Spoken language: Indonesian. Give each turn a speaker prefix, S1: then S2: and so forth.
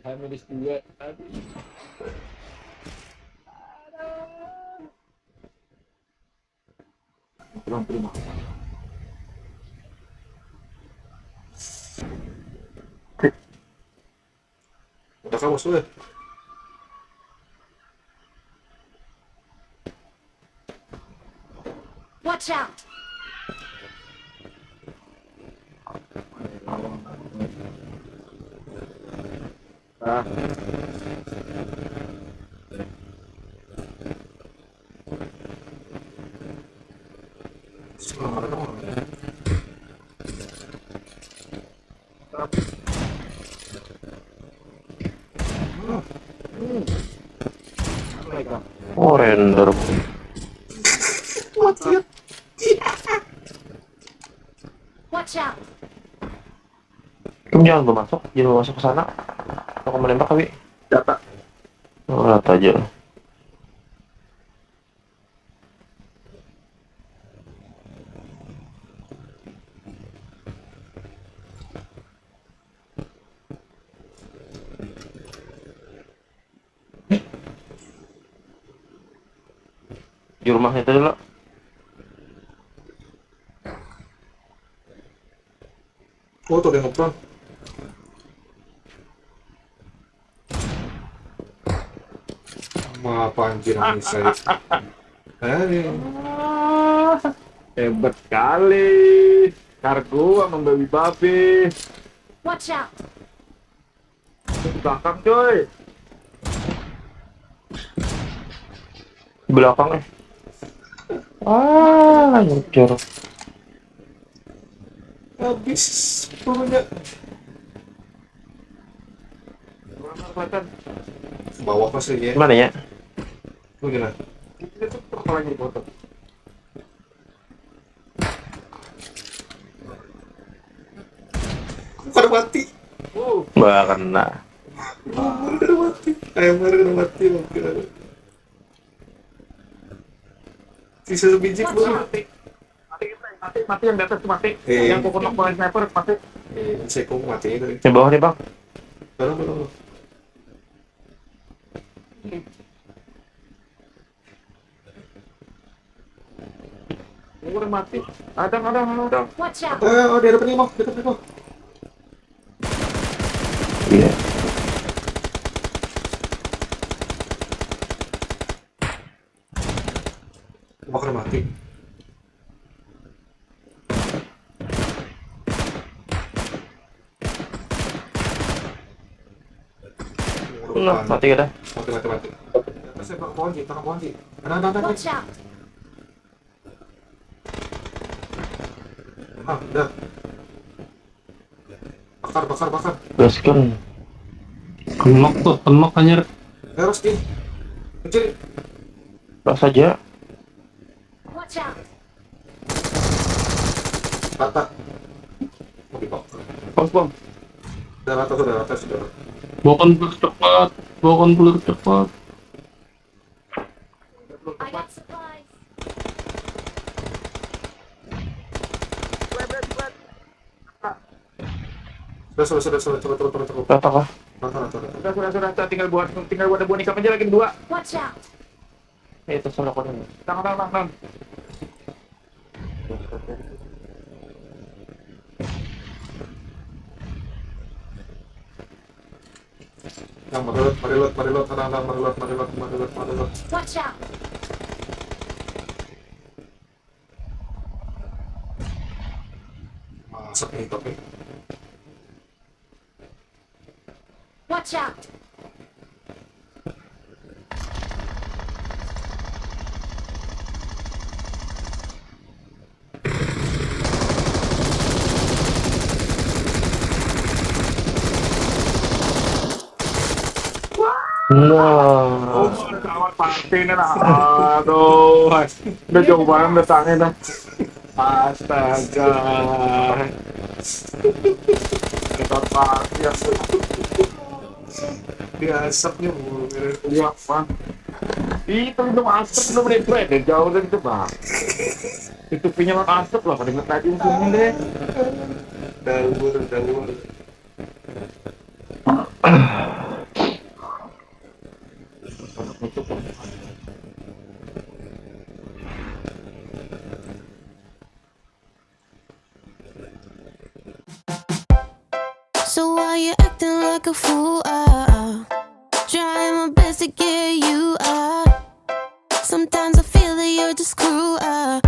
S1: H-2. Aduh. Pulang ke rumah.
S2: Udah kamu sudah.
S3: Watch out!
S1: Ah,
S2: Sebelah mana dong?
S1: mereka.
S4: Oh, render.
S2: Mati ya.
S3: Watch out!
S4: Kamu jangan masuk, jangan masuk ke sana. Aku menembak kali.
S1: Data.
S4: Oh, lihat aja. Di rumah itu dulu.
S2: Oh tuh dia ngobrol. Sama apa anjir ini saya?
S1: Hebat kali. Kargo sama babi babe.
S3: Watch out!
S1: Di belakang coy.
S4: Di belakang eh. Ah, hancur.
S2: Habis punya.
S1: Kelihatan.
S2: Bawah pasti ya.
S4: Mana ya?
S2: Lu gimana?
S1: Kita tuh kepalanya dipotong.
S2: Pada mati.
S4: Bah, kena.
S2: Pada mati. Ayam kena mati. Sisa sebiji
S3: Watch
S2: belum.
S3: out!
S1: Mati yang di atas tuh mati.
S2: Iya.
S1: Yang pokoknya paling sniper mati.
S2: Saya kok mati itu.
S4: Di bawah nih, Bang.
S2: Belum.
S1: Udah mati. Ada.
S3: Watch out!
S2: Oh dia depan mau.
S4: Iya.
S2: Mau kena mati.
S4: Nah, mati kita.
S2: Mati. Saya belakang pohon sih. Ada.
S3: Watch out!
S2: Ah, udah. Bakar.
S4: Gaskan.
S5: Kenok anjir.
S2: Harus di. Kecil.
S4: Ras saja.
S3: Watch out!
S2: Rata. Mau dibakar.
S1: Bom.
S2: Udah rata sudah.
S5: Bawakan peluru cepat.
S3: I got supplies.
S2: Sudah. Cukup.
S4: Rata kah?
S2: Rata.
S1: Sudah. Tinggal buat ada boneka aja lagi 2.
S3: Watch out!
S4: Itu sana kono.
S1: Tang.
S2: Yang mereload. Tenang, mereload.
S3: Watch out!
S2: Masak nih tapi.
S3: Watch out!
S4: Nah,
S1: Kawan pasti nih lah. Aduh. Udah jauh banget datangnya dah. Astaga. Kita pasti ya.
S2: Dia asapnya
S1: Iya, Bang. Itu belum asap, belum refresh deh, jauh dari itu, Bang. Itu pinjaman asap lah, pada tadi untungnya deh.
S2: dawur.
S1: Nutup.
S6: So why you acting like a fool? Trying my best to get you. Sometimes I feel that you're just cruel.